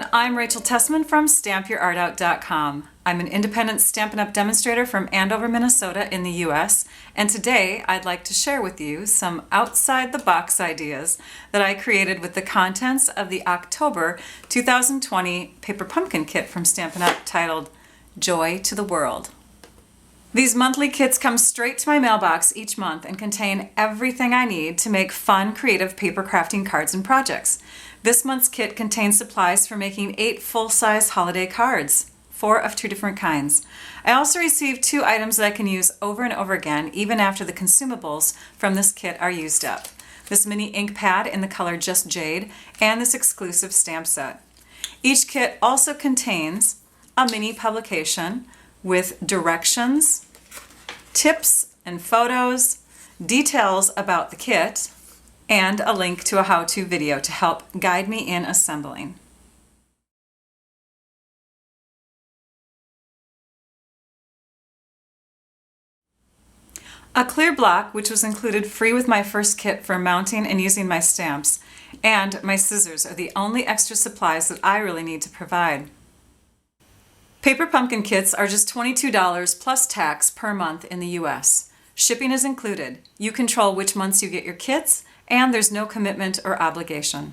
everyone, I'm Rachel Tessman from StampYourArtOut.com. I'm an independent Stampin' Up! Demonstrator from Andover, Minnesota in the US, and today I'd like to share with you some outside-the-box ideas that I created with the contents of the October 2020 Paper Pumpkin Kit from Stampin' Up! Titled Joy to the World. These monthly kits come straight to my mailbox each month and contain everything I need to make fun, creative paper crafting cards and projects. This month's kit contains supplies for making 8 full-size holiday cards, 4 of 2 different kinds. I also received 2 items that I can use over and over again, even after the consumables from this kit are used up. This mini ink pad in the color Just Jade, and this exclusive stamp set. Each kit also contains a mini publication with directions, tips and photos, details about the kit, and a link to a how-to video to help guide me in assembling. A clear block, which was included free with my first kit for mounting and using my stamps, and my scissors are the only extra supplies that I really need to provide. Paper pumpkin kits are just $22 plus tax per month in the US. Shipping is included. You control which months you get your kits, and there's no commitment or obligation.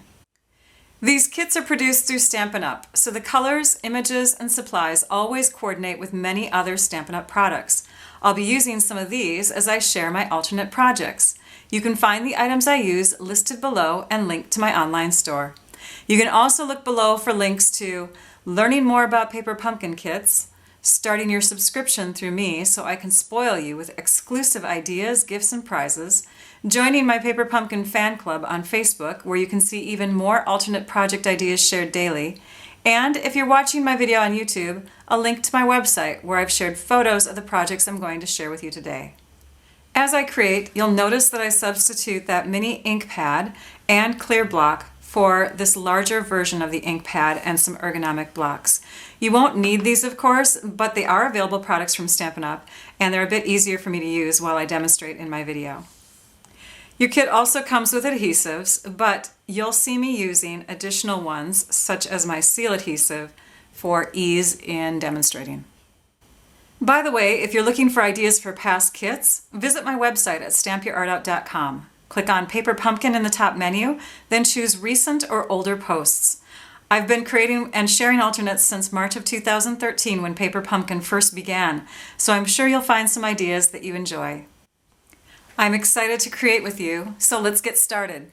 These kits are produced through Stampin' Up!, so the colors, images, and supplies always coordinate with many other Stampin' Up! Products. I'll be using some of these as I share my alternate projects. You can find the items I use listed below and linked to my online store. You can also look below for links to learning more about paper pumpkin kits, starting your subscription through me so I can spoil you with exclusive ideas, gifts, and prizes, joining my Paper Pumpkin fan club on Facebook where you can see even more alternate project ideas shared daily, and if you're watching my video on YouTube, a link to my website where I've shared photos of the projects I'm going to share with you today. As I create, you'll notice that I substitute that mini ink pad and clear block for this larger version of the ink pad and some ergonomic blocks. You won't need these, of course, but they are available products from Stampin' Up! And they're a bit easier for me to use while I demonstrate in my video. Your kit also comes with adhesives, but you'll see me using additional ones, such as my seal adhesive, for ease in demonstrating. By the way, if you're looking for ideas for past kits, visit my website at StampYourArtOut.com. Click on Paper Pumpkin in the top menu, then choose Recent or Older Posts. I've been creating and sharing alternates since March of 2013 when Paper Pumpkin first began, so I'm sure you'll find some ideas that you enjoy. I'm excited to create with you, so let's get started.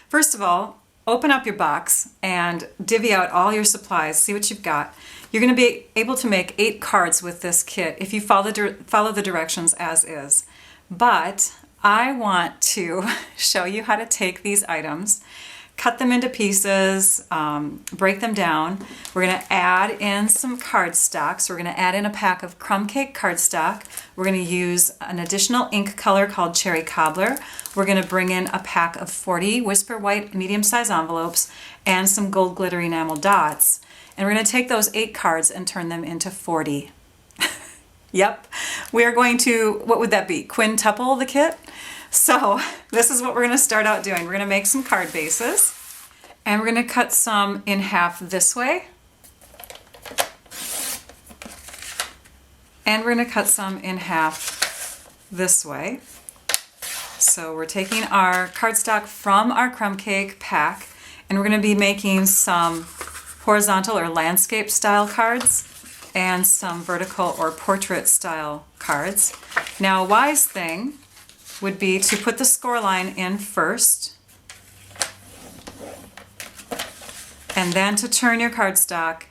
First of all, open up your box and divvy out all your supplies, see what you've got. You're going to be able to make 8 cards with this kit if you follow the directions as is. But I want to show you how to take these items, cut them into pieces, break them down. We're going to add in some cardstock. So we're going to add in a pack of crumb cake cardstock. We're going to use an additional ink color called Cherry Cobbler. We're going to bring in a pack of 40 Whisper White medium-size envelopes and some gold glitter enamel dots. And we're going to take those 8 cards and turn them into 40. Yep, we are going to, what would that be, quintuple the kit? So this is what we're going to start out doing. We're going to make some card bases, and we're going to cut some in half this way, and we're going to cut some in half this way. So we're taking our cardstock from our crumb cake pack, and we're going to be making some horizontal or landscape style cards and some vertical or portrait style cards. Now, a wise thing would be to put the score line in first, and then to turn your cardstock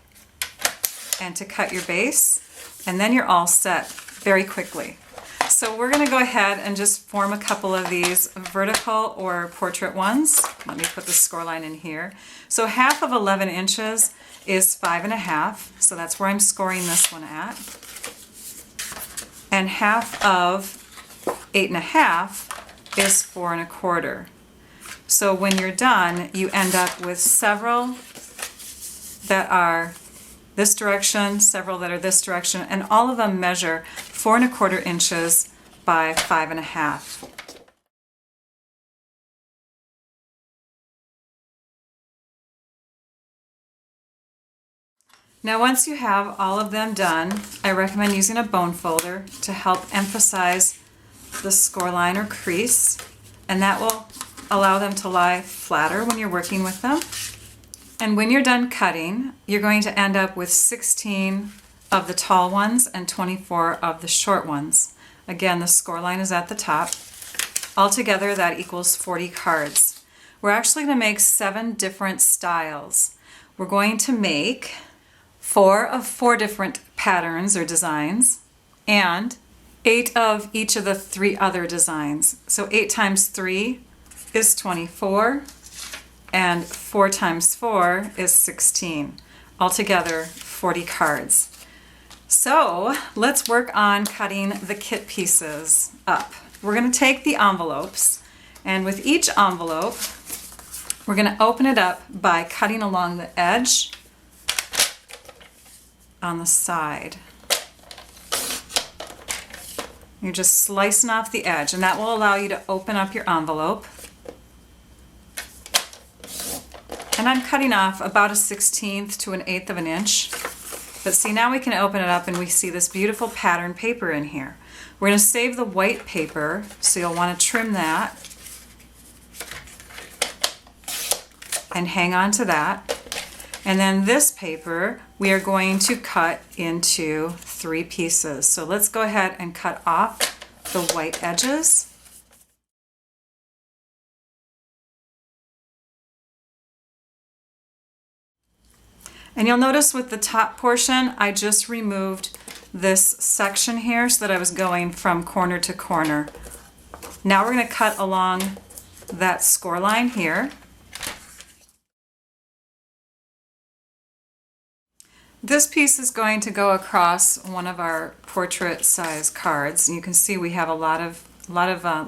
and to cut your base, and then you're all set very quickly. So we're going to go ahead and just form a couple of these vertical or portrait ones. Let me put the score line in here. So half of 11 inches is 5.5, so that's where I'm scoring this one at. And half of 8.5 is 4.25. So when you're done, you end up with several that are this direction, several that are this direction, and all of them measure 4.25 inches by 5.5. Now once you have all of them done, I recommend using a bone folder to help emphasize the score line or crease, and that will allow them to lie flatter when you're working with them. And when you're done cutting, you're going to end up with 16 of the tall ones and 24 of the short ones. Again, the score line is at the top. Altogether, that equals 40 cards. We're actually going to make 7 different styles. We're going to make 4 of 4 different patterns or designs, and 8 of each of the 3 other designs. So 8 times 3 is 24, and 4 times 4 is 16. Altogether, 40 cards. So let's work on cutting the kit pieces up. We're going to take the envelopes, and with each envelope, we're going to open it up by cutting along the edge on the side. You're just slicing off the edge, and that will allow you to open up your envelope. And I'm cutting off about a 1/16 to an 1/8 of an inch. But see, now we can open it up and we see this beautiful pattern paper in here. We're going to save the white paper, so you'll want to trim that and hang on to that. And then this paper we are going to cut into 3 pieces. So let's go ahead and cut off the white edges. And you'll notice with the top portion, I just removed this section here so that I was going from corner to corner. Now we're going to cut along that score line here. This piece is going to go across one of our portrait size cards. You can see we have a lot of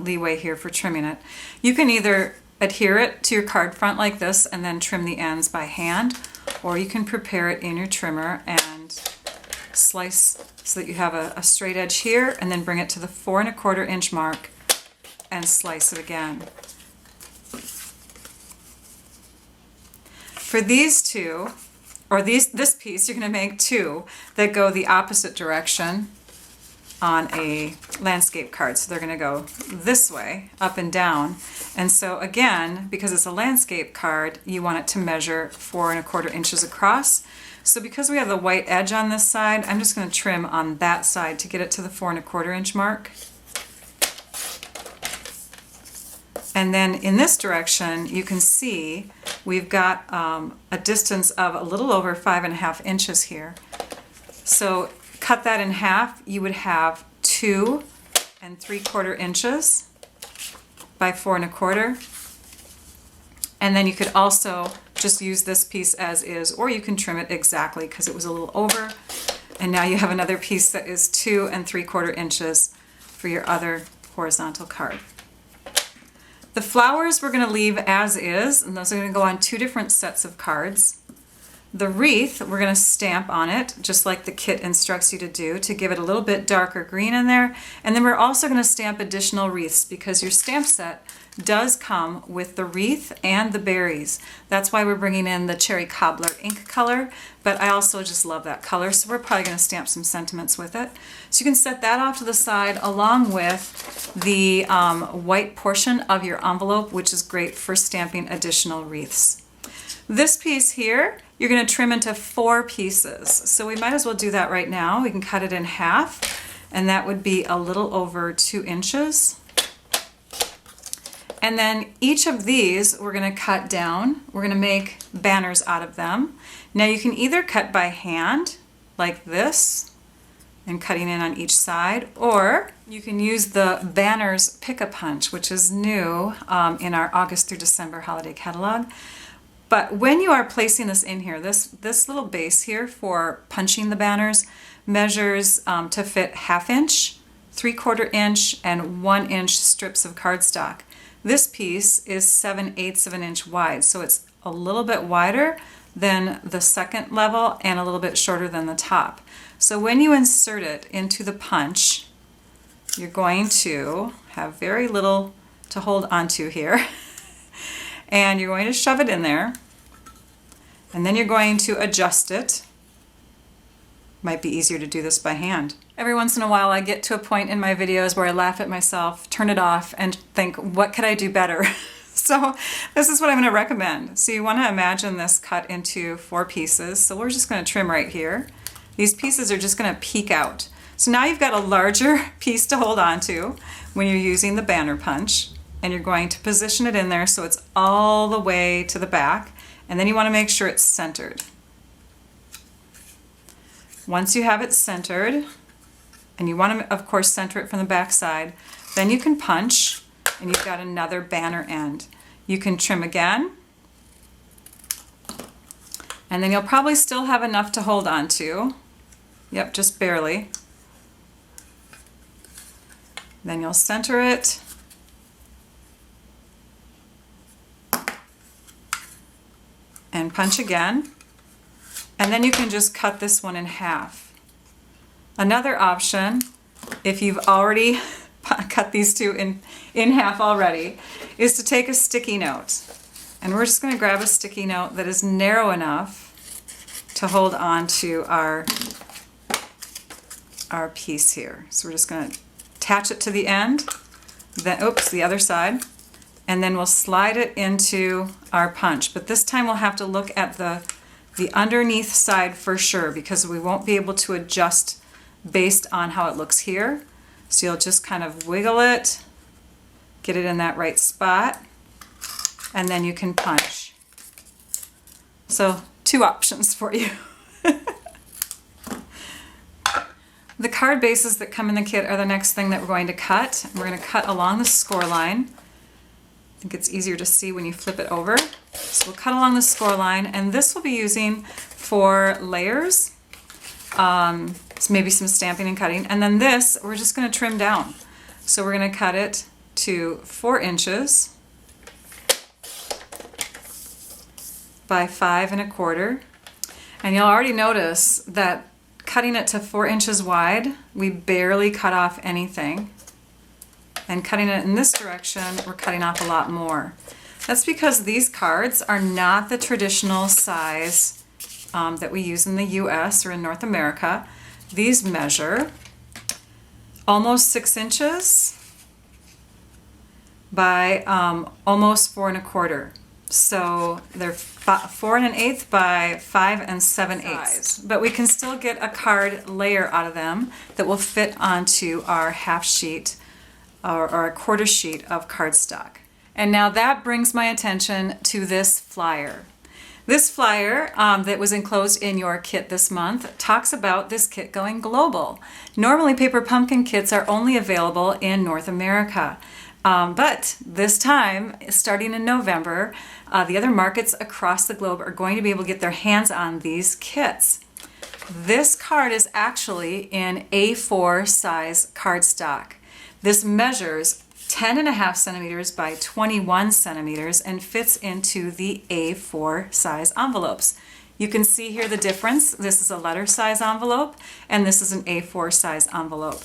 leeway here for trimming it. You can either adhere it to your card front like this and then trim the ends by hand, or you can prepare it in your trimmer and slice so that you have a straight edge here, and then bring it to the 4 1/4 inch mark and slice it again. For these two, or this piece, you're going to make 2 that go the opposite direction on a landscape card. So they're going to go this way, up and down. And so again, because it's a landscape card, you want it to measure 4 1/4 inches across. So because we have the white edge on this side, I'm just going to trim on that side to get it to the 4 1/4 inch mark. And then in this direction, you can see we've got a distance of a little over 5 1/2 inches here. So cut that in half, you would have 2 3/4 inches by 4 1/4. And then you could also just use this piece as is, or you can trim it exactly because it was a little over. And now you have another piece that is 2 3/4 inches for your other horizontal card. The flowers we're going to leave as is, and those are going to go on 2 different sets of cards. The wreath, we're going to stamp on it, just like the kit instructs you to do, to give it a little bit darker green in there. And then we're also going to stamp additional wreaths, because your stamp set does come with the wreath and the berries. That's why we're bringing in the cherry cobbler ink color, but I also just love that color, so we're probably going to stamp some sentiments with it. So you can set that off to the side along with the white portion of your envelope, which is great for stamping additional wreaths. This piece here, you're going to trim into 4 pieces. So we might as well do that right now. We can cut it in half, and that would be a little over 2 inches. And then each of these we're going to cut down. We're going to make banners out of them. Now you can either cut by hand, like this, and cutting in on each side, or you can use the Banners Pick-a-Punch, which is new in our August through December holiday catalog. But when you are placing this in here, this little base here for punching the banners measures to fit 1/2 inch, 3/4 inch, and 1 inch strips of cardstock. This piece is 7/8 of an inch wide, so it's a little bit wider than the second level and a little bit shorter than the top. So when you insert it into the punch, you're going to have very little to hold onto here. And you're going to shove it in there, and then you're going to adjust it Might be easier to do this by hand. Every once in a while I get to a point in my videos where I laugh at myself, turn it off, and think, what could I do better? So this is what I'm going to recommend. So you want to imagine this cut into 4 pieces. So we're just going to trim right here. These pieces are just going to peek out. So now you've got a larger piece to hold on to when you're using the banner punch, and you're going to position it in there so it's all the way to the back, and then you want to make sure it's centered. Once you have it centered, and you want to of course center it from the back side, then you can punch and you've got another banner end. You can trim again, and then you'll probably still have enough to hold on to. Yep, just barely. Then you'll center it. And punch again. And then you can just cut this one in half. Another option, if you've already cut these two in half already, is to take a sticky note. And we're just going to grab a sticky note that is narrow enough to hold on to our piece here. So we're just going to attach it to the end, then, oops, the other side, and then we'll slide it into our punch. But this time we'll have to look at the underneath side for sure, because we won't be able to adjust based on how it looks here. So you'll just kind of wiggle it, get it in that right spot, and then you can punch. So 2 options for you. The card bases that come in the kit are the next thing that we're going to cut. We're going to cut along the score line. I think it's easier to see when you flip it over. So we'll cut along the score line, and this we'll be using for layers, so maybe some stamping and cutting. And then this, we're just going to trim down. So we're going to cut it to 4 inches by 5 1/4. And you'll already notice that cutting it to 4 inches wide, we barely cut off anything. And cutting it in this direction, we're cutting off a lot more. That's because these cards are not the traditional size that we use in the US or in North America. These measure almost 6 inches by almost 4 1/4. So they're 4 1/8 by 5 7/8. But we can still get a card layer out of them that will fit onto our half sheet or a 1/4 sheet of cardstock. And now that brings my attention to this flyer. This flyer that was enclosed in your kit this month talks about this kit going global. Normally Paper Pumpkin kits are only available in North America. But this time, starting in November, the other markets across the globe are going to be able to get their hands on these kits. This card is actually in A4 size cardstock. This measures 10.5 centimeters by 21 centimeters and fits into the A4 size envelopes. You can see here the difference. This is a letter size envelope, and this is an A4 size envelope.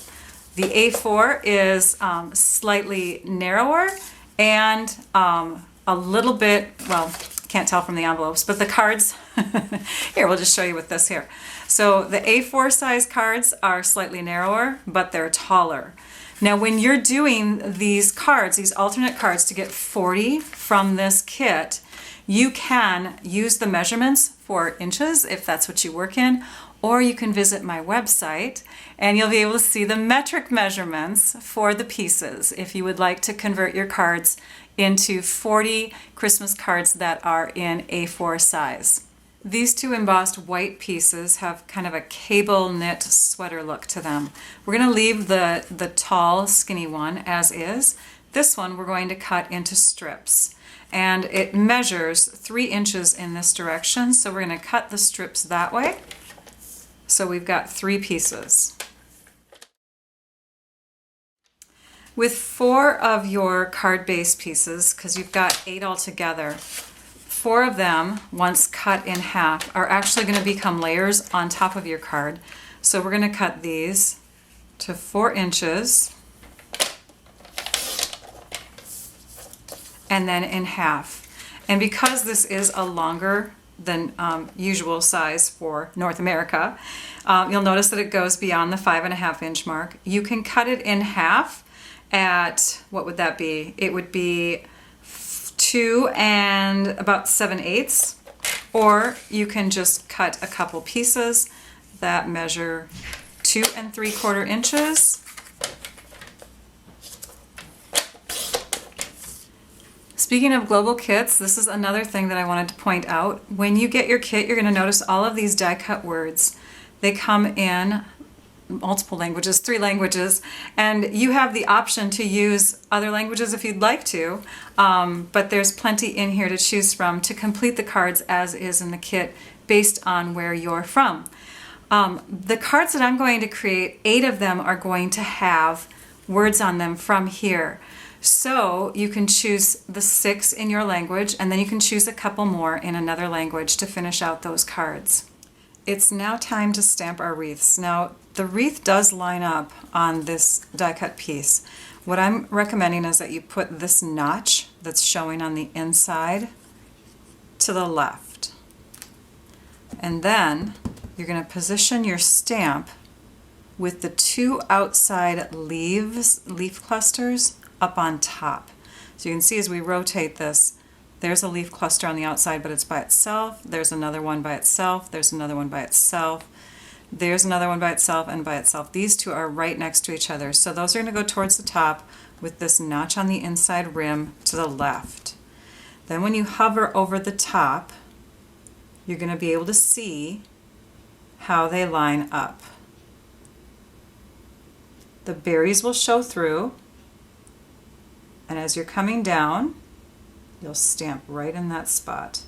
The A4 is slightly narrower and a little bit, well, can't tell from the envelopes, but the cards, here, we'll just show you with this here. So the A4 size cards are slightly narrower, but they're taller. Now when you're doing these cards, these alternate cards, to get 40 from this kit, you can use the measurements for inches if that's what you work in, or you can visit my website and you'll be able to see the metric measurements for the pieces if you would like to convert your cards into 40 Christmas cards that are in A4 size. These 2 embossed white pieces have kind of a cable knit sweater look to them. We're going to leave the tall, skinny one as is. This one we're going to cut into strips. And it measures 3 inches in this direction, so we're going to cut the strips that way. So we've got 3 pieces. With 4 of your card base pieces, because you've got 8 altogether, 4 of them, once cut in half, are actually going to become layers on top of your card. So we're going to cut these to 4 inches and then in half. And because this is a longer than usual size for North America. You'll notice that it goes beyond the 5.5 inch mark. You can cut it in half at, what would that be? It would be 2 and about 7/8, or you can just cut a couple pieces that measure 2 3/4 inches. Speaking of global kits, this is another thing that I wanted to point out. When you get your kit, you're going to notice all of these die-cut words. They come in multiple languages, 3 languages, and you have the option to use other languages if you'd like to, but there's plenty in here to choose from to complete the cards as is in the kit based on where you're from. The cards that I'm going to create, 8 of them are going to have words on them from here. So you can choose the 6 in your language, and then you can choose a couple more in another language to finish out those cards. It's now time to stamp our wreaths. Now, the wreath does line up on this die-cut piece. What I'm recommending is that you put this notch that's showing on the inside to the left. And then you're going to position your stamp with the 2 outside leaf clusters up on top. So you can see as we rotate this, there's a leaf cluster on the outside, but it's by itself. There's another one by itself. There's another one by itself. There's another one by itself and by itself. These 2 are right next to each other. So those are going to go towards the top with this notch on the inside rim to the left. Then when you hover over the top, you're going to be able to see how they line up. The berries will show through, and as you're coming down, you'll stamp right in that spot.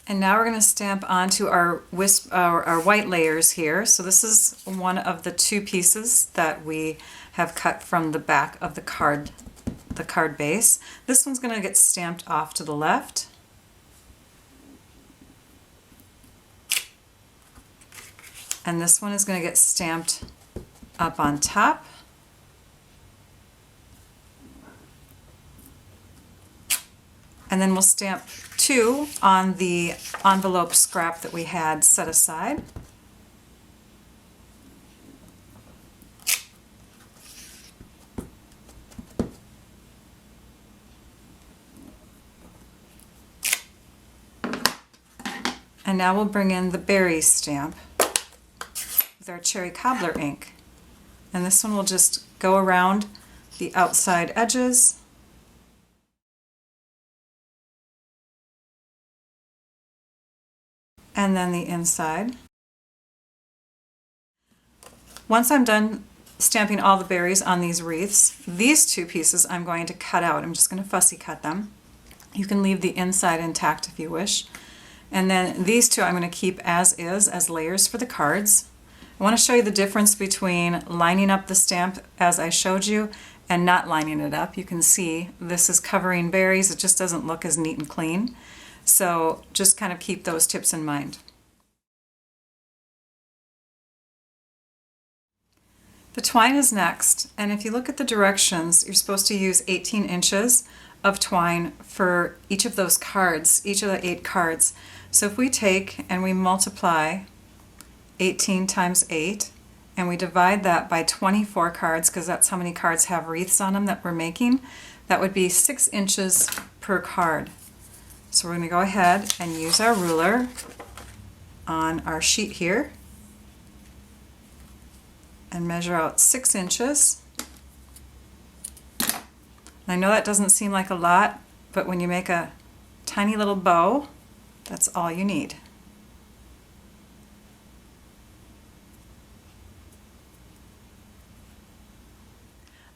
And now we're going to stamp onto our white layers here. So this is one of the 2 pieces that we have cut from the back of the card base. This one's going to get stamped off to the left. And this one is going to get stamped up on top. And then we'll stamp 2 on the envelope scrap that we had set aside. And now we'll bring in the berry stamp with our cherry cobbler ink. And this one will just go around the outside edges. And then the inside. Once I'm done stamping all the berries on these wreaths, these 2 pieces I'm going to cut out. I'm just going to fussy cut them. You can leave the inside intact if you wish. And then these 2 I'm going to keep as is, as layers for the cards. I want to show you the difference between lining up the stamp as I showed you and not lining it up. You can see this is covering berries. It just doesn't look as neat and clean. So just kind of keep those tips in mind. The twine is next, and if you look at the directions, you're supposed to use 18 inches of twine for each of those cards, each of the 8 cards. So if we take and we multiply 18 times 8, and we divide that by 24 cards, because that's how many cards have wreaths on them that we're making, that would be 6 inches per card. So we're going to go ahead and use our ruler on our sheet here and measure out 6 inches. I know that doesn't seem like a lot, but when you make a tiny little bow, that's all you need.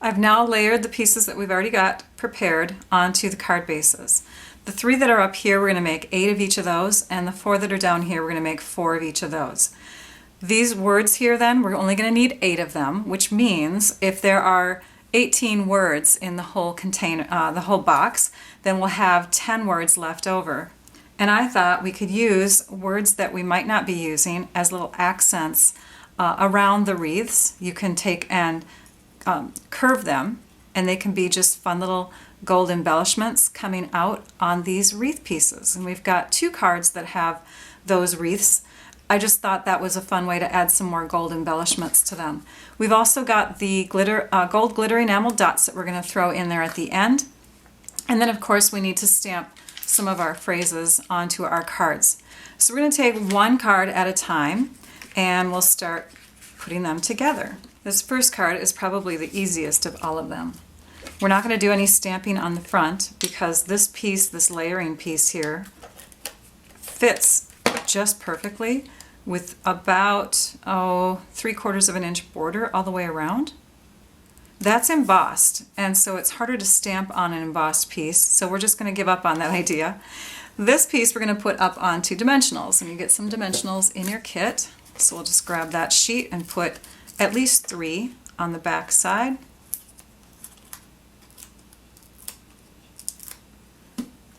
I've now layered the pieces that we've already got prepared onto the card bases. The 3 that are up here, we're going to make 8 of each of those, and the 4 that are down here, we're going to make 4 of each of those. These words here then, we're only going to need 8 of them, which means if there are 18 words in the whole container, the whole box, then we'll have 10 words left over. And I thought we could use words that we might not be using as little accents around the wreaths. You can take and curve them and they can be just fun little gold embellishments coming out on these wreath pieces. And we've got 2 cards that have those wreaths. I just thought that was a fun way to add some more gold embellishments to them. We've also got the gold glitter enamel dots that we're going to throw in there at the end. And then of course we need to stamp some of our phrases onto our cards. So we're going to take 1 card at a time and we'll start putting them together. This first card is probably the easiest of all of them. We're not going to do any stamping on the front because this piece, this layering piece here, fits just perfectly with about 3/4 of an inch border all the way around. That's embossed, and so it's harder to stamp on an embossed piece, so we're just going to give up on that idea. This piece we're going to put up onto dimensionals, and you get some dimensionals in your kit. So we'll just grab that sheet and put at least 3 on the back side.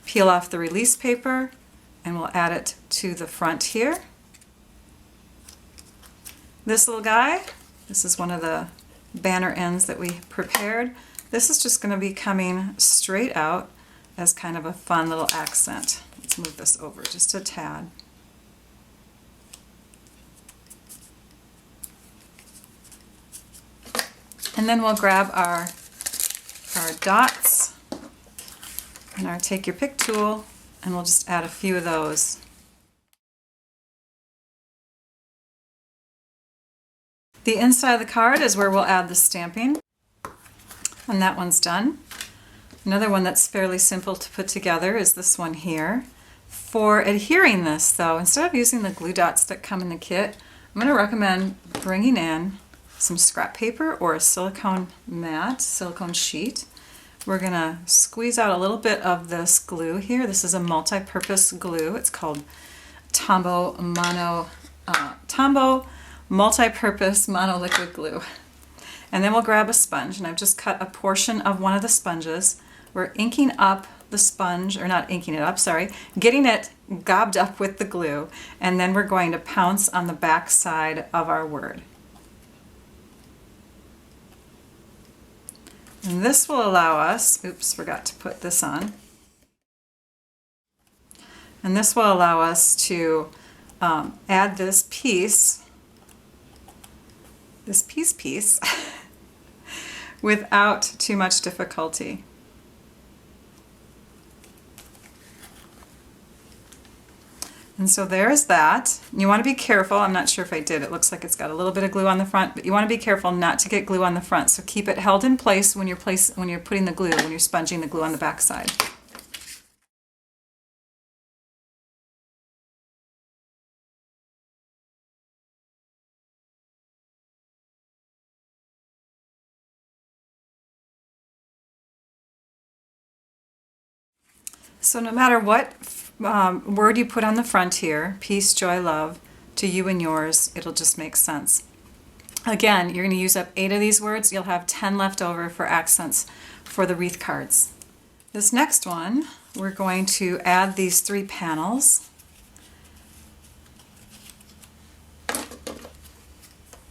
Peel off the release paper, and we'll add it to the front here. This little guy, this is one of the banner ends that we prepared. This is just going to be coming straight out as kind of a fun little accent. Let's move this over just a tad. And then we'll grab our dots and our take your pick tool, and we'll just add a few of those. The inside of the card is where we'll add the stamping, and that one's done. Another one that's fairly simple to put together is this one here. For adhering this though, instead of using the glue dots that come in the kit, I'm going to recommend bringing in some scrap paper or a silicone mat, silicone sheet. We're going to squeeze out a little bit of this glue here. This is a multi-purpose glue. It's called Tombow multi-purpose monoliquid glue. And then we'll grab a sponge, and I've just cut a portion of one of the sponges. We're inking up the sponge, or not inking it up, sorry, getting it gobbed up with the glue, and then we're going to pounce on the back side of our word. And this will allow us, oops, forgot to put this on. And this will allow us to add this piece without too much difficulty. And so there's that. You want to be careful. I'm not sure if I did. It looks like it's got a little bit of glue on the front, but you want to be careful not to get glue on the front. So keep it held in place when you're putting the glue, when you're sponging the glue on the back side. So no matter what word you put on the front here, peace, joy, love, to you and yours, it'll just make sense. Again, you're going to use up 8 of these words. You'll have 10 left over for accents for the wreath cards. This next one, we're going to add these 3 panels.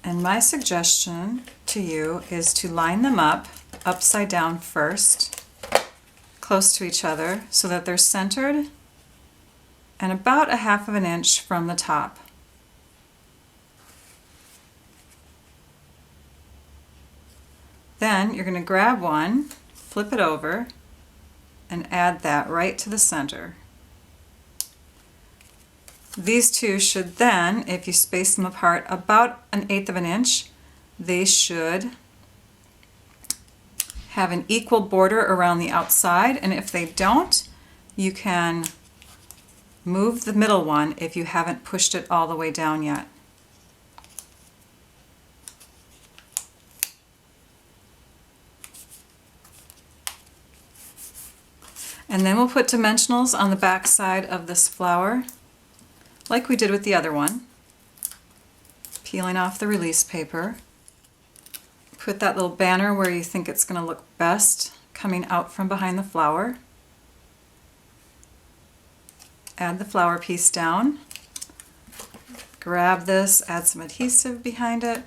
And my suggestion to you is to line them up upside down first, close to each other, so that they're centered and about 1/2 inch from the top. Then you're going to grab one, flip it over, and add that right to the center. These 2 should then, if you space them apart about 1/8 inch, they should have an equal border around the outside, and if they don't, you can move the middle one if you haven't pushed it all the way down yet. And then we'll put dimensionals on the back side of this flower, like we did with the other one. Peeling off the release paper. Put that little banner where you think it's going to look best, coming out from behind the flower. Add the flower piece down. Grab this, add some adhesive behind it,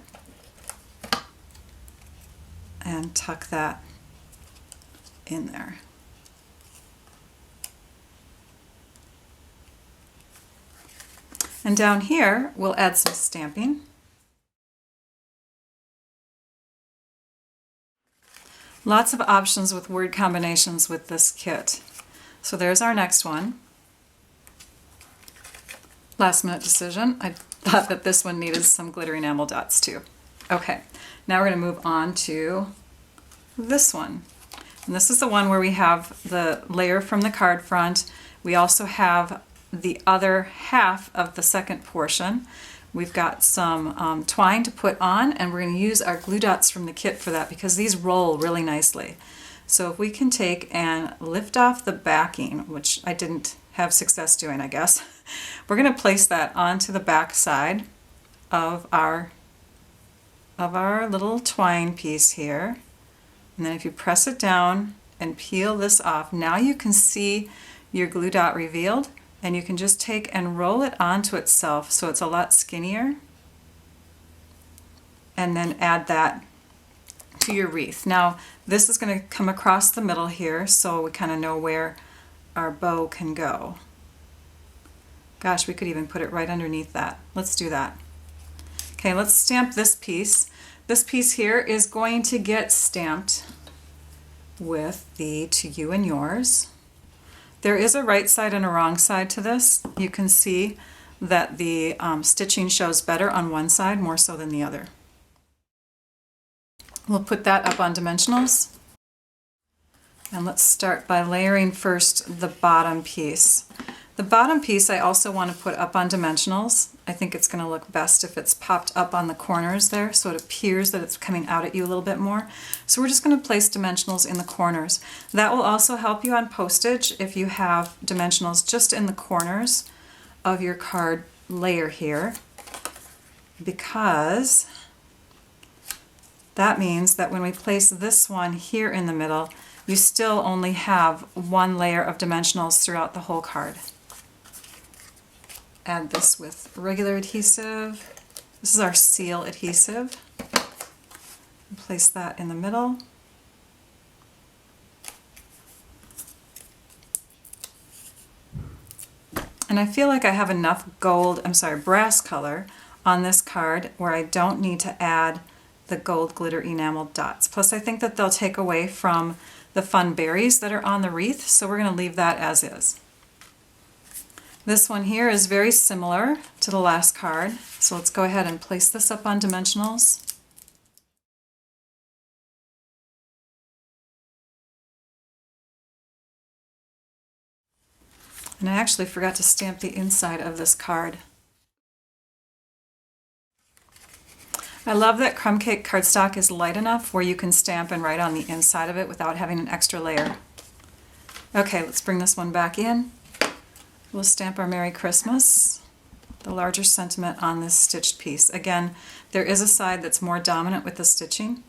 and tuck that in there. And down here, we'll add some stamping. Lots of options with word combinations with this kit. So there's our next one. Last minute decision. I thought that this one needed some glitter enamel dots too. Okay, now we're going to move on to this one. And this is the one where we have the layer from the card front. We also have the other half of the second portion. We've got some twine to put on, and we're going to use our glue dots from the kit for that because these roll really nicely. So if we can take and lift off the backing, which I didn't have success doing, I guess, we're going to place that onto the back side of our little twine piece here. And then if you press it down and peel this off, now you can see your glue dot revealed. And you can just take and roll it onto itself so it's a lot skinnier. And then add that to your wreath. Now this is going to come across the middle here so we kind of know where our bow can go. Gosh, we could even put it right underneath that. Let's do that. Okay, let's stamp this piece. This piece here is going to get stamped with the To You and Yours. There is a right side and a wrong side to this. You can see that the stitching shows better on one side more so than the other. We'll put that up on dimensionals. And let's start by layering first the bottom piece. The bottom piece I also want to put up on dimensionals. I think it's going to look best if it's popped up on the corners there so it appears that it's coming out at you a little bit more. So we're just going to place dimensionals in the corners. That will also help you on postage if you have dimensionals just in the corners of your card layer here, because that means that when we place this one here in the middle, you still only have one layer of dimensionals throughout the whole card. Add this with regular adhesive. This is our seal adhesive. Place that in the middle. And I feel like I have enough brass color on this card where I don't need to add the gold glitter enamel dots. Plus I think that they'll take away from the fun berries that are on the wreath, so we're going to leave that as is. This one here is very similar to the last card, so let's go ahead and place this up on dimensionals. And I actually forgot to stamp the inside of this card. I love that crumb cake cardstock is light enough where you can stamp and write on the inside of it without having an extra layer. Okay, let's bring this one back in. We'll stamp our Merry Christmas, the larger sentiment on this stitched piece. Again, there is a side that's more dominant with the stitching.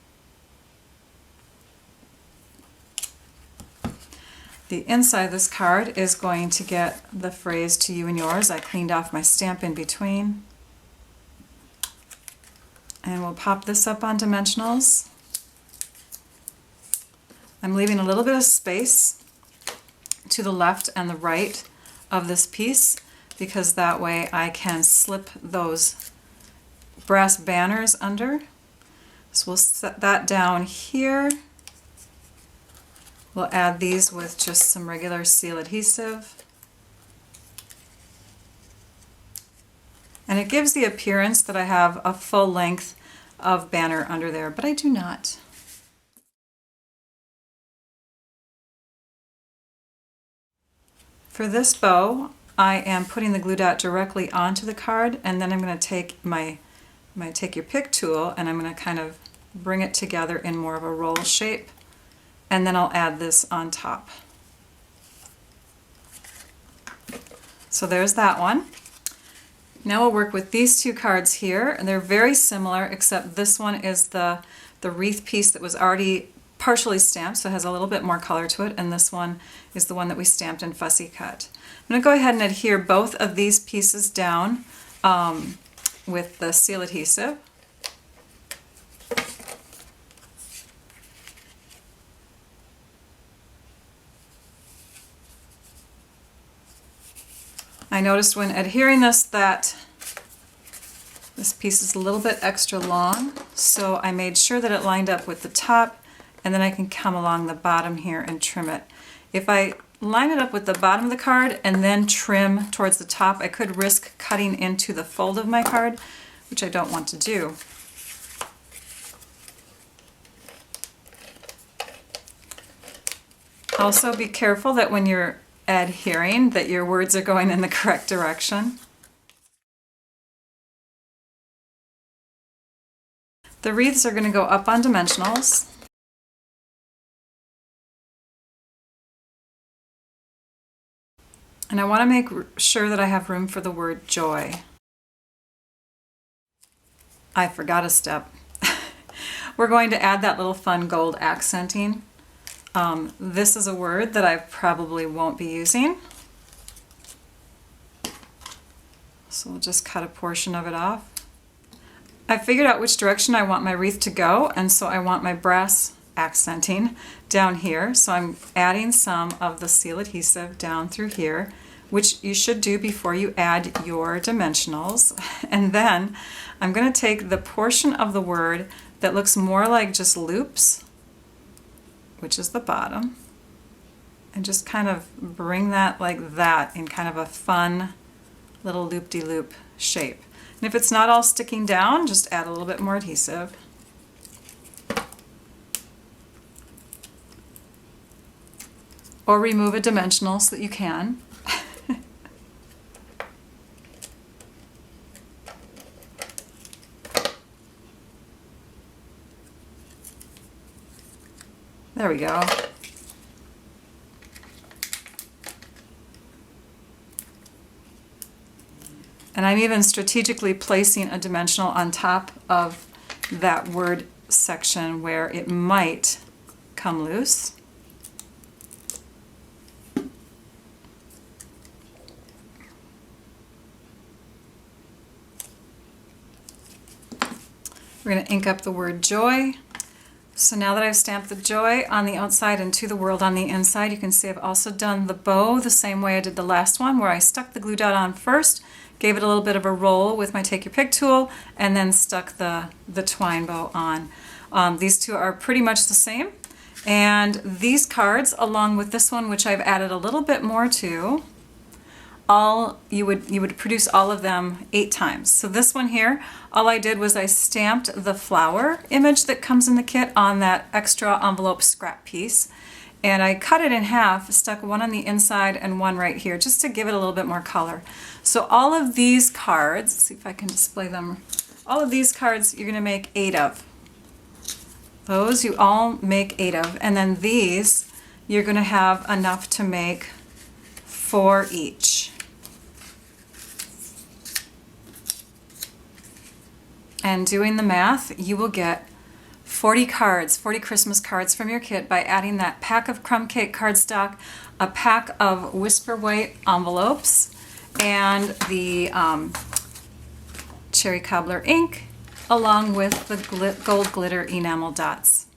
The inside of this card is going to get the phrase To You and Yours. I cleaned off my stamp in between. And we'll pop this up on dimensionals. I'm leaving a little bit of space to the left and the right of this piece because that way I can slip those brass banners under. So we'll set that down here. We'll add these with just some regular seal adhesive. And it gives the appearance that I have a full length of banner under there, but I do not. For this bow, I am putting the glue dot directly onto the card, and then I'm going to take take your pick tool and I'm going to kind of bring it together in more of a roll shape, and then I'll add this on top. So there's that one. Now we'll work with these two cards here, and they're very similar except this one is the wreath piece that was already partially stamped, so it has a little bit more color to it, and this one is the one that we stamped in fussy cut. I'm going to go ahead and adhere both of these pieces down with the seal adhesive. I noticed when adhering this that this piece is a little bit extra long, so I made sure that it lined up with the top, and then I can come along the bottom here and trim it. If I line it up with the bottom of the card and then trim towards the top, I could risk cutting into the fold of my card, which I don't want to do. Also be careful that when you're adhering that your words are going in the correct direction. The wreaths are going to go up on dimensionals. And I want to make sure that I have room for the word joy. I forgot a step. We're going to add that little fun gold accenting. This is a word that I probably won't be using. So we'll just cut a portion of it off. I figured out which direction I want my wreath to go, and so I want my brass accenting down here. So I'm adding some of the seal adhesive down through here, which you should do before you add your dimensionals. And then I'm going to take the portion of the word that looks more like just loops, which is the bottom, and just kind of bring that like that in kind of a fun little loop-de-loop shape. And if it's not all sticking down, just add a little bit more adhesive. Or remove a dimensional so that you can. There we go. And I'm even strategically placing a dimensional on top of that word section where it might come loose. We're going to ink up the word joy. So now that I've stamped the joy on the outside and to the world on the inside, you can see I've also done the bow the same way I did the last one, where I stuck the glue dot on first, gave it a little bit of a roll with my Take Your Pick tool, and then stuck the twine bow on. These two are pretty much the same. And these cards, along with this one, which I've added a little bit more to, you would produce all of them 8 times. So this one here, all I did was I stamped the flower image that comes in the kit on that extra envelope scrap piece, and I cut it in half, stuck one on the inside and one right here, just to give it a little bit more color. So all of these cards, let's see if I can display them. All of these cards you're going to make 8 of. Those you all make 8 of, and then these you're going to have enough to make 4 each. And doing the math, you will get 40 cards, 40 Christmas cards from your kit by adding that pack of crumb cake cardstock, a pack of Whisper White envelopes, and the cherry cobbler ink, along with the gold glitter enamel dots.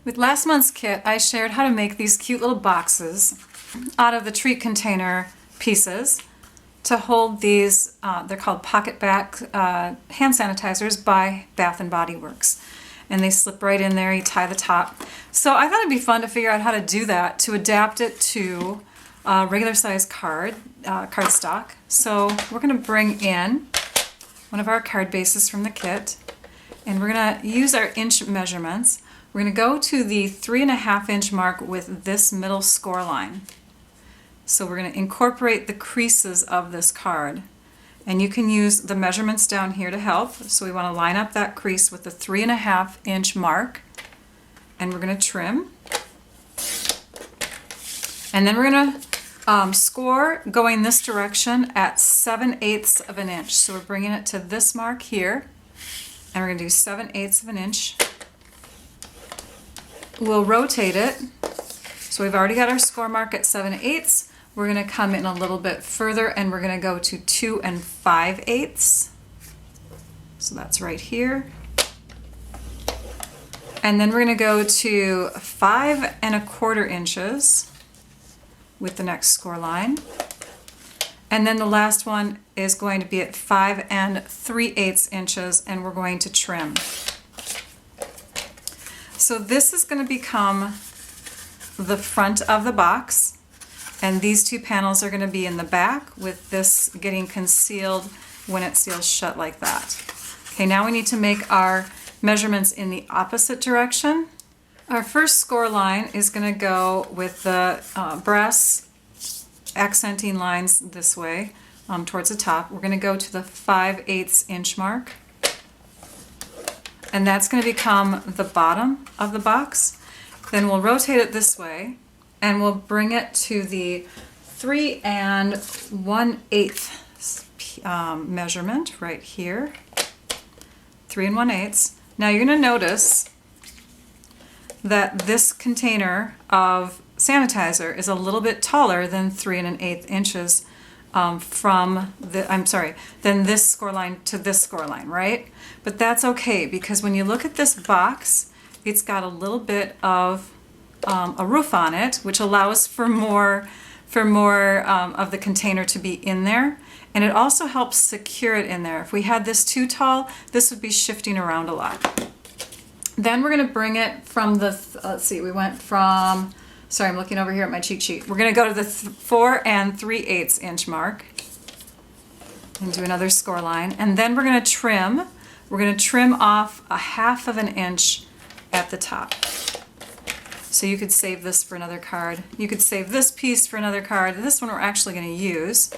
With last month's kit, I shared how to make these cute little boxes out of the treat container pieces to hold these, they're called PocketBac hand sanitizers by Bath & Body Works. And they slip right in there, you tie the top. So I thought it'd be fun to figure out how to do that, to adapt it to regular size cardstock. So we're going to bring in one of our card bases from the kit, and we're going to use our inch measurements. We're going to go to the 3.5 inch mark with this middle score line. So we're going to incorporate the creases of this card. And you can use the measurements down here to help. So we want to line up that crease with the 3.5 inch mark. and we're going to trim. And then we're going to score going this direction at 7/8 of an inch. So we're bringing it to this mark here, and we're going to do 7/8 of an inch. We'll rotate it. So we've already got our score mark at 7/8. We're going to come in a little bit further, and we're going to go to 2 5/8. So that's right here. And then we're going to go to 5 1/4 inches with the next score line. And then the last one is going to be at 5 3/8 inches, and we're going to trim. So this is going to become the front of the box, and these two panels are going to be in the back, with this getting concealed when it seals shut like that. Okay, now we need to make our measurements in the opposite direction. Our first score line is going to go with the brass accenting lines this way towards the top. We're going to go to the 5/8 inch mark, and that's going to become the bottom of the box. Then we'll rotate it this way, and we'll bring it to the 3 1/8 measurement right here. 3 1/8. Now you're going to notice that this container of sanitizer is a little bit taller than 3 1/8 inches than this score line to this score line, right? But that's okay, because when you look at this box, it's got a little bit of a roof on it, which allows for more of the container to be in there. And it also helps secure it in there. If we had this too tall, this would be shifting around a lot. Then we're going to bring it from the, let's see, we went from, sorry, I'm looking over here at my cheat sheet. We're going to go to the 4 3/8 inch mark and do another score line. And then we're going to trim. We're going to trim off 1/2 of an inch at the top. So you could save this for another card. You could save this piece for another card. This one we're actually going to use.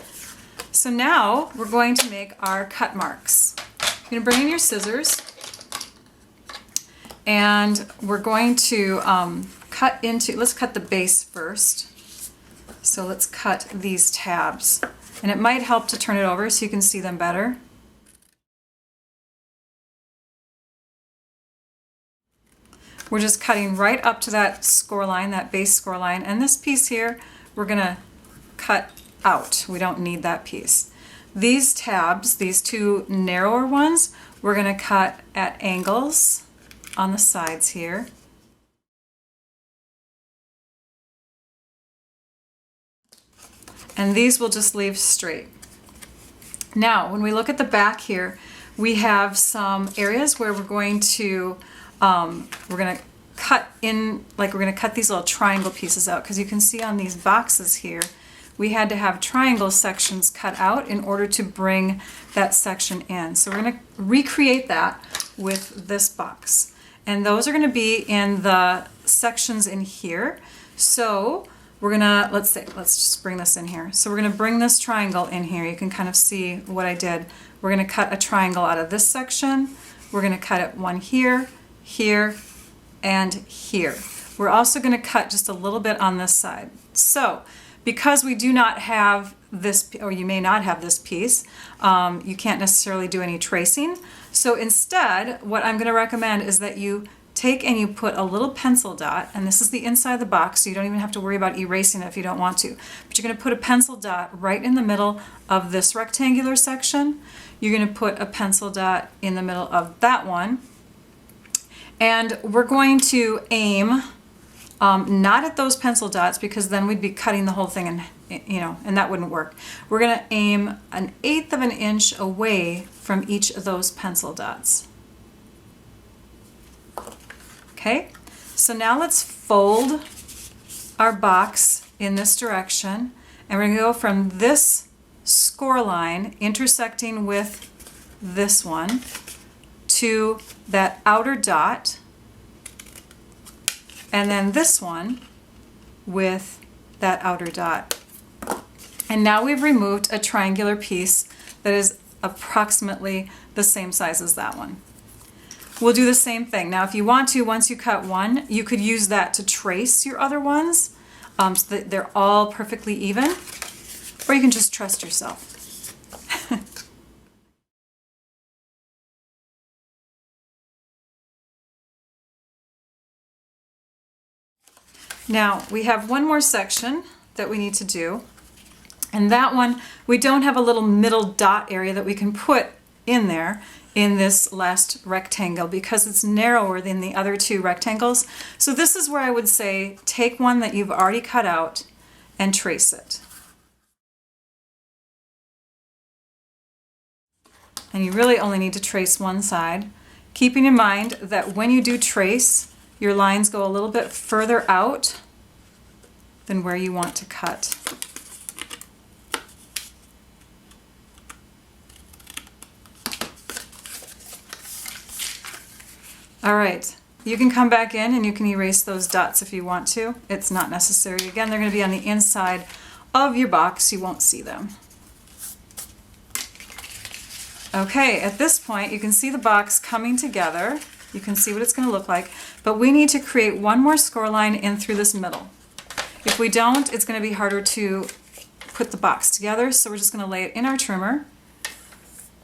So now we're going to make our cut marks. You're going to bring in your scissors, and we're going to let's cut the base first. So let's cut these tabs. And it might help to turn it over so you can see them better. We're just cutting right up to that score line, that base score line. And this piece here, we're going to cut out. We don't need that piece. These tabs, these two narrower ones, we're going to cut at angles on the sides here. And these we'll just leave straight. Now, when we look at the back here, we have some areas where we're going to cut in, like we're going to cut these little triangle pieces out, because you can see on these boxes here, we had to have triangle sections cut out in order to bring that section in. So we're going to recreate that with this box. And those are going to be in the sections in here. So we're going to, let's just bring this in here. So we're going to bring this triangle in here. You can kind of see what I did. We're going to cut a triangle out of this section. We're going to cut it one here, here, and here. We're also going to cut just a little bit on this side. So because we do not have this, or you may not have this piece, you can't necessarily do any tracing. So instead, what I'm going to recommend is that you take and you put a little pencil dot, and this is the inside of the box, so you don't even have to worry about erasing it if you don't want to. But you're going to put a pencil dot right in the middle of this rectangular section. You're going to put a pencil dot in the middle of that one. And we're going to aim not at those pencil dots, because then we'd be cutting the whole thing, and and that wouldn't work. We're going to aim 1/8 of an inch away from each of those pencil dots. Okay, so now let's fold our box in this direction, and we're going to go from this score line intersecting with this one to that outer dot, and then this one with that outer dot. And now we've removed a triangular piece that is approximately the same size as that one. we'll do the same thing. Now if you want to, once you cut one, you could use that to trace your other ones so that they're all perfectly even, or you can just trust yourself. Now we have one more section that we need to do, and that one we don't have a little middle dot area that we can put in there in this last rectangle because it's narrower than the other two rectangles. So this is where I would say take one that you've already cut out and trace it. And you really only need to trace one side, keeping in mind that when you do trace, your lines go a little bit further out than where you want to cut. All right, you can come back in and you can erase those dots if you want to. It's not necessary. Again, they're going to be on the inside of your box. You won't see them. Okay, at this point you can see the box coming together. You can see what it's going to look like, but we need to create one more score line in through this middle. If we don't, it's going to be harder to put the box together, so we're just going to lay it in our trimmer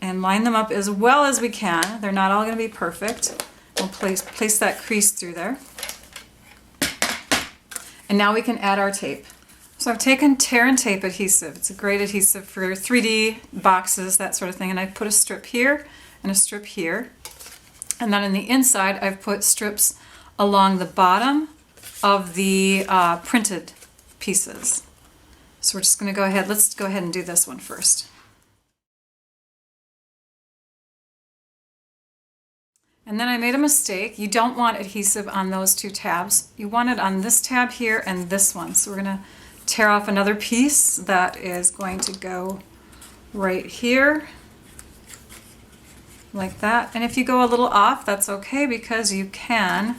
and line them up as well as we can. They're not all going to be perfect. We'll place that crease through there. And now we can add our tape. So I've taken tear and tape adhesive. It's a great adhesive for 3D boxes, that sort of thing, and I've put a strip here and a strip here. And then in the inside, I've put strips along the bottom of the printed pieces. So we're just going to go ahead, let's go ahead and do this one first. And then I made a mistake. You don't want adhesive on those two tabs. You want it on this tab here and this one. So we're going to tear off another piece that is going to go right here. Like that. And if you go a little off, that's okay because you can,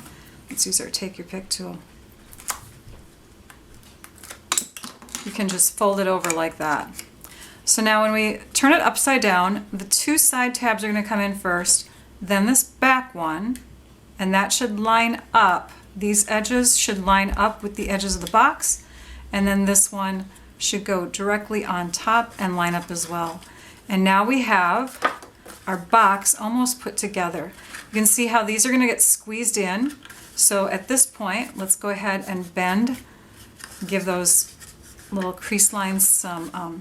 let's use our take your pick tool. You can just fold it over like that. So now when we turn it upside down, the two side tabs are going to come in first, then this back one, and that should line up. These edges should line up with the edges of the box, and then this one should go directly on top and line up as well. And now we have our box almost put together. You can see how these are going to get squeezed in. So at this point, let's go ahead and bend, give those little crease lines some a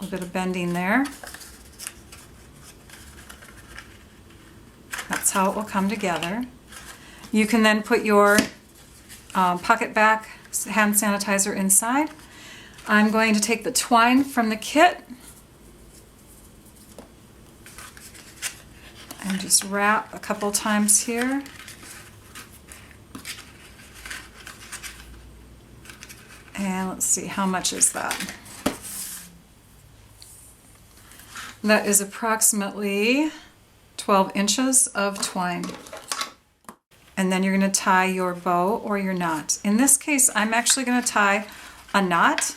little bit of bending there. That's how it will come together. You can then put your PocketBac hand sanitizer inside. I'm going to take the twine from the kit and just wrap a couple times here. And let's see, how much is that? That is approximately 12 inches of twine. And then you're going to tie your bow or your knot. In this case, I'm actually going to tie a knot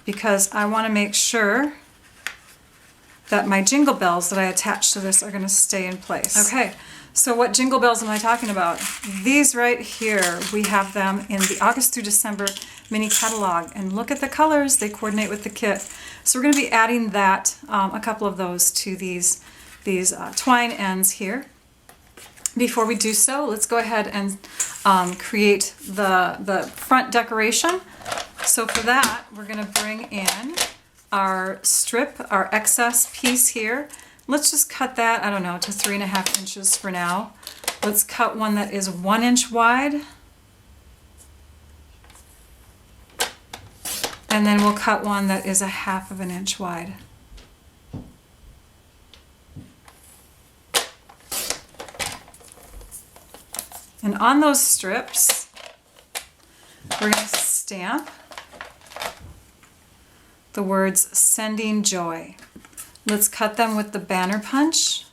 because I want to make sure that my jingle bells that I attach to this are going to stay in place. Okay, so what jingle bells am I talking about? These right here, we have them in the August through December mini catalog, and look at the colors, they coordinate with the kit. So we're going to be adding that, a couple of those to these twine ends here. Before we do so, let's go ahead and create the front decoration. So for that, we're going to bring in our strip, our excess piece here. Let's just cut that, I don't know, to 3.5 inches for now. Let's cut one that is 1 inch wide. And then we'll cut one that is 1/2 inch wide. And on those strips, we're going to stamp the words "Sending Joy." Let's cut them with the banner punch.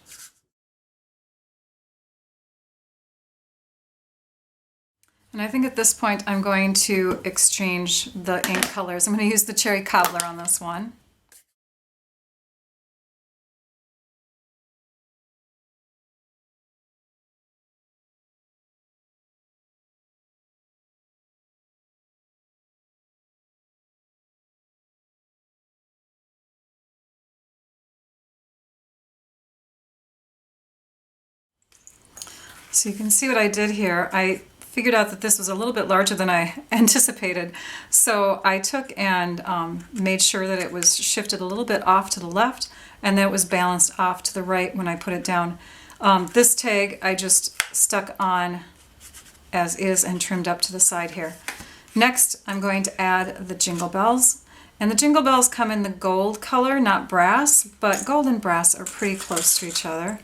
And I think at this point I'm going to exchange the ink colors. I'm going to use the Cherry Cobbler on this one. So you can see what I did here. I figured out that this was a little bit larger than I anticipated. So I took and made sure that it was shifted a little bit off to the left and that it was balanced off to the right when I put it down. This tag I just stuck on as is and trimmed up to the side here. Next, I'm going to add the jingle bells. And the jingle bells come in the gold color, not brass, but gold and brass are pretty close to each other.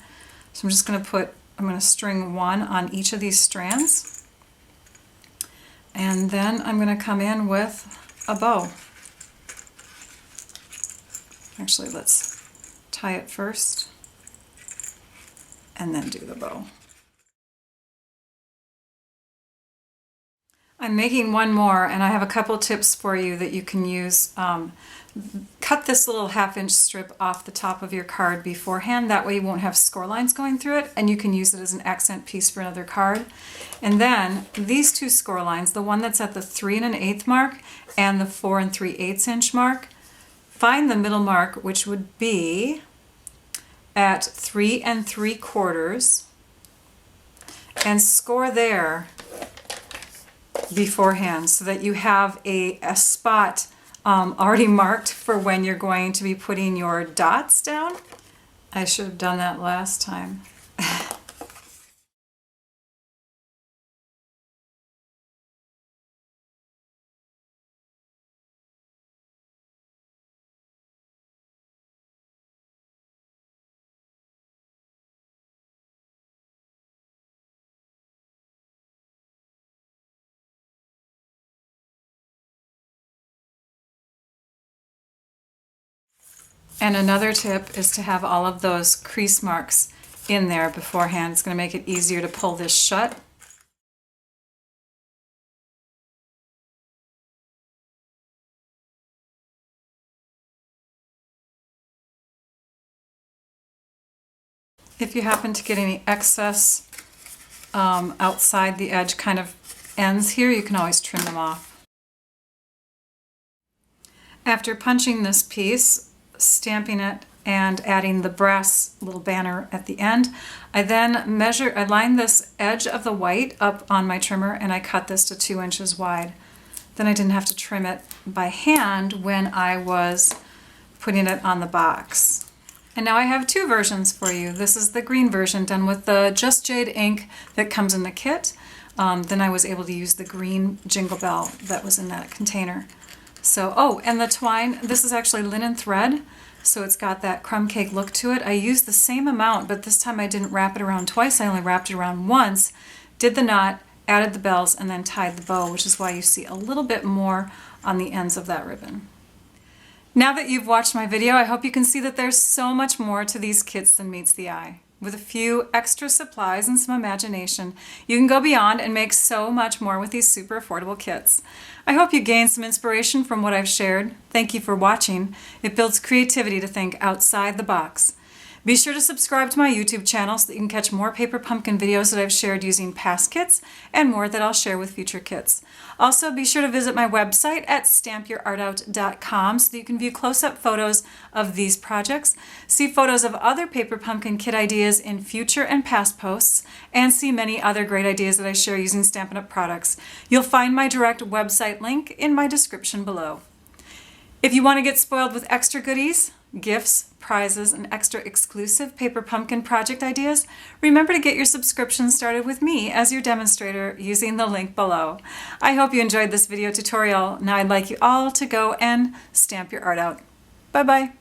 So I'm just going to string one on each of these strands. And then I'm going to come in with a bow. Actually, let's tie it first and then do the bow. I'm making one more, and I have a couple tips for you that you can use. Cut this little 1/2 inch strip off the top of your card beforehand. That way you won't have score lines going through it, and you can use it as an accent piece for another card. And then these two score lines, the one that's at the 3 1/8 mark and the 4 3/8 inch mark, find the middle mark, which would be at 3 3/4, and score there beforehand so that you have a spot already marked for when you're going to be putting your dots down. I should have done that last time. And another tip is to have all of those crease marks in there beforehand. It's going to make it easier to pull this shut. If you happen to get any excess outside the edge kind of ends here, you can always trim them off. After punching this piece, stamping it, and adding the brass little banner at the end, I then I line this edge of the white up on my trimmer and I cut this to 2 inches wide. Then I didn't have to trim it by hand when I was putting it on the box. And now I have two versions for you. This is the green version done with the Just Jade ink that comes in the kit. Then I was able to use the green jingle bell that was in that container. So, oh, and the twine, this is actually linen thread, so it's got that crumb cake look to it. I used the same amount, but this time I didn't wrap it around twice. I only wrapped it around once, did the knot, added the bells, and then tied the bow, which is why you see a little bit more on the ends of that ribbon. Now that you've watched my video, I hope you can see that there's so much more to these kits than meets the eye. With a few extra supplies and some imagination, you can go beyond and make so much more with these super affordable kits. I hope you gained some inspiration from what I've shared. Thank you for watching. It builds creativity to think outside the box. Be sure to subscribe to my YouTube channel so that you can catch more paper pumpkin videos that I've shared using past kits and more that I'll share with future kits. Also, be sure to visit my website at stampyourartout.com so that you can view close-up photos of these projects, see photos of other paper pumpkin kit ideas in future and past posts, and see many other great ideas that I share using Stampin' Up! Products. You'll find my direct website link in my description below. If you want to get spoiled with extra goodies, gifts, prizes, and extra exclusive paper pumpkin project ideas, remember to get your subscription started with me as your demonstrator using the link below. I hope you enjoyed this video tutorial. Now I'd like you all to go and stamp your art out. Bye-bye.